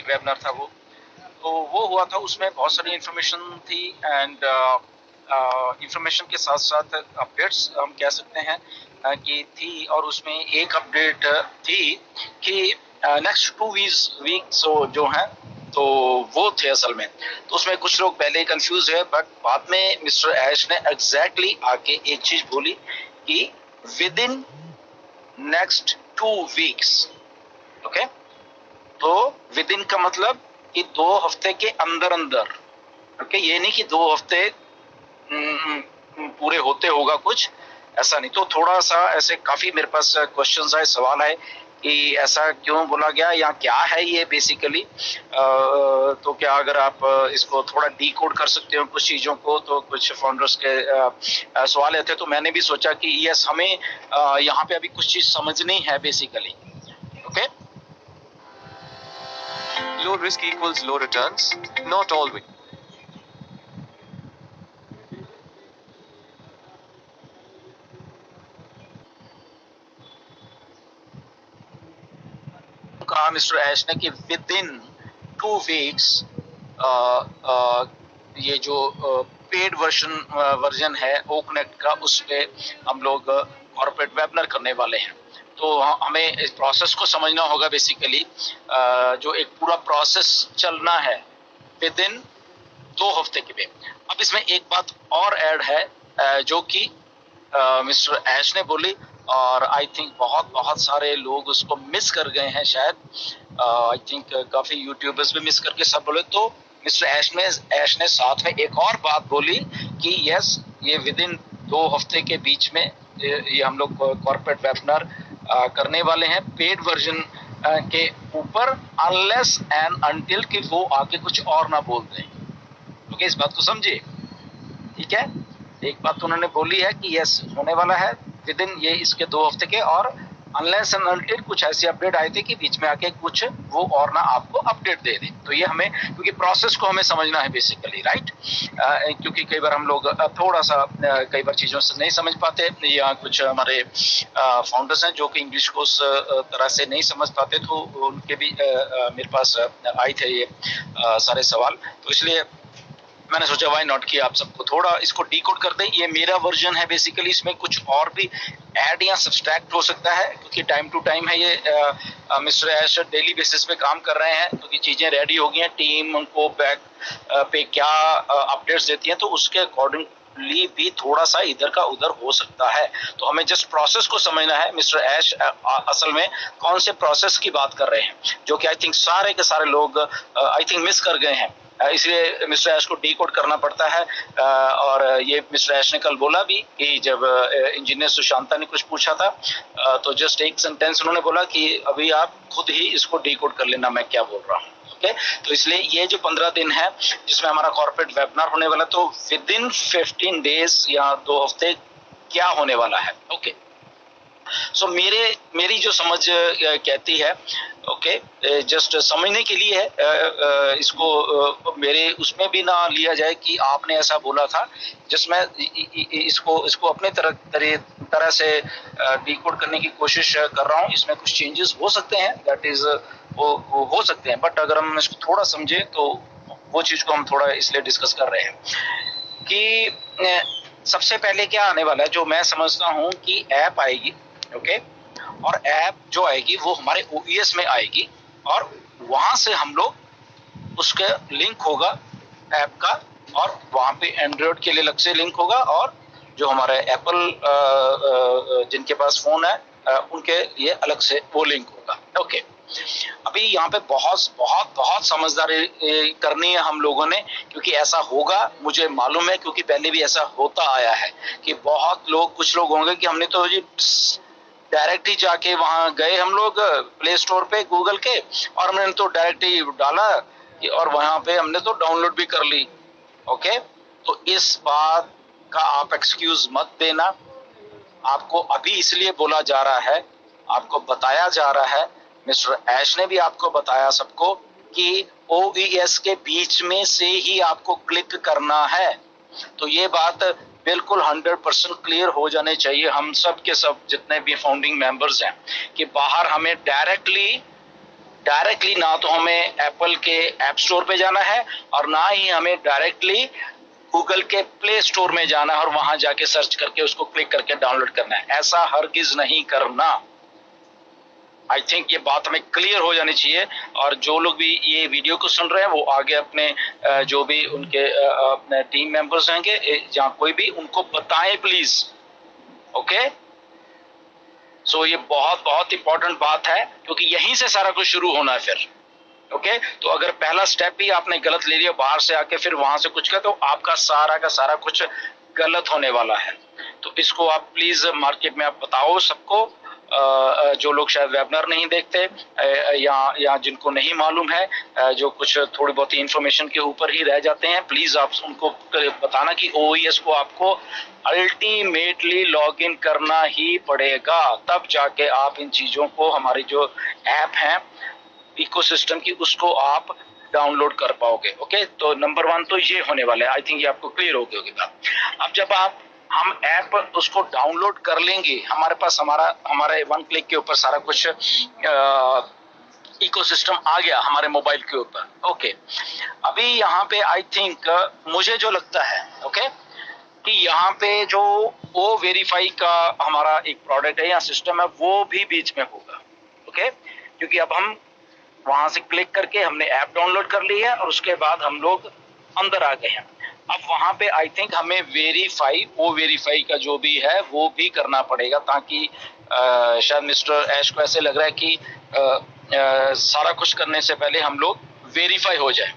Webinar था वो, तो वो हुआ था। उसमें बहुत सारी इंफॉर्मेशन थी एंड इंफॉर्मेशन के साथ साथ अपडेट्स हम कह सकते हैं कि थी। और उसमें एक अपडेट थी कि नेक्स्ट 2 वीक्स जो हैं तो वो थे असल में। तो उसमें कुछ लोग पहले ही कंफ्यूज है, बट बाद में मिस्टर ऐश ने एग्जैक्टली आके एक चीज बोली कि with in next 2 weeks. Okay, तो विद इन का मतलब कि 2 हफ्ते के अंदर अंदर। ओके, ये नहीं कि 2 हफ्ते पूरे होते होगा कुछ, ऐसा नहीं। तो थोड़ा सा ऐसे काफी मेरे पास क्वेश्चंस आए, सवाल आए कि ऐसा क्यों बोला गया या क्या है ये बेसिकली। तो क्या अगर आप इसको थोड़ा डीकोड कर सकते हो कुछ चीजों को, तो कुछ फाउंडर्स के सवाल थे। तो मैंने भी सोचा कि यस, हमें यहाँ पे अभी कुछ चीज समझनी है basically. Okay, Low risk equals low returns? Not always. कहा मिस्टर ऐश ने कि विद इन 2 वीक्स ये जो पेड वर्जन है ओकनेक्ट का, उस पे हम लोग कॉर्पोरेट वेबिनार करने वाले हैं। तो हमें इस प्रोसेस को समझना होगा बेसिकली। जो एक पूरा प्रोसेस चलना है विद इन 2 हफ्ते के लिए। अब इसमें एक बात और ऐड है जो कि मिस्टर ऐश ने बोली, और आई थिंक बहुत बहुत सारे लोग उसको मिस कर गए हैं शायद। आई थिंक काफी यूट्यूबर्स भी मिस करके सब बोले। तो मिस्टर ऐश ने साथ में एक और बात बोली कि यस, ये विद इन 2 हफ्ते के बीच में ये हम लोग कॉर्पोरेट वेबिनार करने वाले हैं पेड वर्जन के ऊपर, अनलेस एंड अनटिल कि वो आके कुछ और ना बोल दें। ओके, इस बात को समझिए, ठीक है। एक बात तो उन्होंने बोली है कि यस, होने वाला है विद इन ये इसके 2 हफ्ते के, और अनलेस एंड अनटिल कुछ ऐसी अपडेट आई थी कि बीच में आके कुछ वो और ना आपको अपडेट दे दे। तो ये हमें, क्योंकि प्रोसेस को हमें समझना है बेसिकली, राइट। क्योंकि कई बार हम लोग थोड़ा सा कई बार चीजों से नहीं समझ पाते, या कुछ हमारे फाउंडर्स हैं जो कि इंग्लिश को उस तरह से नहीं समझ पाते, तो उनके भी मेरे पास आए थे ये सारे सवाल। तो इसलिए मैंने सोचा वाई नॉट कि आप सबको थोड़ा इसको डीकोड कर दें। ये मेरा वर्जन है बेसिकली, इसमें कुछ और भी ऐड या सब्सट्रैक्ट हो सकता है, क्योंकि टाइम टू टाइम है ये। मिस्टर ऐश डेली बेसिस पे काम कर रहे हैं, क्योंकि चीजें रेडी हो गई हैं, टीम उनको बैक पे क्या अपडेट्स देती है, तो उसके अकॉर्डिंगली भी थोड़ा सा इधर का उधर हो सकता है। तो हमें जस्ट प्रोसेस को समझना है। मिस्टर ऐश असल में कौन से प्रोसेस की बात कर रहे हैं, जो कि आई थिंक सारे के सारे लोग आई थिंक मिस कर गए हैं। इसलिए मिस्टर ऐश को डीकोड करना पड़ता है। और ये मिस्टर ऐश ने कल बोला भी कि जब इंजीनियर सुशांता ने कुछ पूछा था, तो जस्ट एक सेंटेंस उन्होंने बोला कि अभी आप खुद ही इसको डीकोड कर लेना मैं क्या बोल रहा हूँ। ओके, तो इसलिए ये जो 15 दिन है जिसमें हमारा कॉर्पोरेट वेबिनार होने वाला, तो विद इन 15 डेज या 2 हफ्ते क्या होने वाला है। ओके, सो मेरी जो समझ कहती है, ओके, जस्ट समझने के लिए है। इसको मेरे उसमें भी ना लिया जाए कि आपने ऐसा बोला था। जस्ट मैं इसको अपने तरह से डिकोड करने की कोशिश कर रहा हूँ। इसमें कुछ चेंजेस हो सकते हैं, दैट इज वो हो सकते हैं, बट अगर हम इसको थोड़ा समझे तो वो चीज को हम थोड़ा इसलिए डिस्कस कर रहे हैं कि सबसे पहले क्या आने वाला है, जो मैं समझता हूँ कि ऐप आएगी। ओके, और ऐप जो आएगी वो हमारे ओईएस में आएगी, और वहां से हम लोग उसका लिंक होगा ऐप का, और वहां पे एंड्रॉइड के लिए अलग से लिंक होगा, और जो हमारे एप्पल जिनके पास फोन है उनके लिए अलग से वो लिंक होगा। ओके, अभी यहाँ पे बहुत बहुत बहुत समझदारी करनी है हम लोगों ने, क्योंकि ऐसा होगा मुझे मालूम है, क्योंकि पहले भी ऐसा होता आया है कि बहुत लोग, कुछ लोग होंगे कि हमने तो जी डायरेक्ट ही जाके वहां गए हम लोग प्ले स्टोर पे गूगल के, और हमने तो डायरेक्ट ही डाला और वहां पे हमने तो डाउनलोड भी कर ली। ओके, तो इस बात का आप एक्सक्यूज मत देना। आपको अभी इसलिए बोला जा रहा है, आपको बताया जा रहा है, मिस्टर ऐश ने भी आपको बताया सबको कि ओईएस के बीच में से ही आपको क्लिक करना है। तो ये बात बिल्कुल 100% क्लियर हो जाने चाहिए हम सब के सब जितने भी फाउंडिंग मेंबर्स हैं, कि बाहर हमें डायरेक्टली डायरेक्टली ना तो हमें एप्पल के ऐप स्टोर पे जाना है और ना ही हमें डायरेक्टली गूगल के प्ले स्टोर में जाना है और वहां जाके सर्च करके उसको क्लिक करके डाउनलोड करना है। ऐसा हरगिज नहीं करना। आई थिंक ये बात हमें क्लियर हो जानी चाहिए। और जो लोग भी ये वीडियो को सुन रहे हैं वो आगे अपने जो भी उनके अपने टीम मेंबर्स होंगे जहां कोई भी, उनको बताएं प्लीज। ओके, सो ये बहुत बहुत इंपॉर्टेंट बात है क्योंकि यहीं से सारा कुछ शुरू होना है फिर। ओके, तो अगर पहला स्टेप भी आपने गलत ले लिया बाहर से आके फिर वहां से कुछ किया तो आपका सारा का सारा कुछ गलत होने वाला है। तो इसको आप प्लीज मार्केट में आप बताओ सबको, जो लोग शायद वेबिनार नहीं देखते या जिनको नहीं मालूम है, जो कुछ थोड़ी बहुत ही इंफॉर्मेशन के ऊपर ही रह जाते हैं, प्लीज आप उनको बताना कि OES को आपको अल्टीमेटली लॉग इन करना ही पड़ेगा, तब जाके आप इन चीजों को, हमारी जो ऐप है इकोसिस्टम की, उसको आप डाउनलोड कर पाओगे। ओके, तो नंबर 1 तो ये होने वाला है। आई थिंक ये आपको क्लियर हो गई होगी बात। अब जब हम ऐप उसको डाउनलोड कर लेंगे, हमारे पास हमारे 1 क्लिक के ऊपर सारा कुछ इकोसिस्टम आ गया हमारे मोबाइल के ऊपर। ओके, अभी यहाँ पे आई थिंक मुझे जो लगता है ओके कि यहाँ पे जो ओ वेरीफाई का हमारा एक प्रोडक्ट है या सिस्टम है वो भी बीच में होगा। ओके, क्योंकि अब हम वहां से क्लिक करके हमने ऐप डाउनलोड कर ली है और उसके बाद हम लोग अंदर आ गए हैं। अब वहां पे आई थिंक हमें वेरीफाई का जो भी है वो भी करना पड़ेगा, ताकि शायद मिस्टर ऐश को ऐसे लग रहा है कि सारा कुछ करने से पहले हम लोग वेरीफाई हो जाए।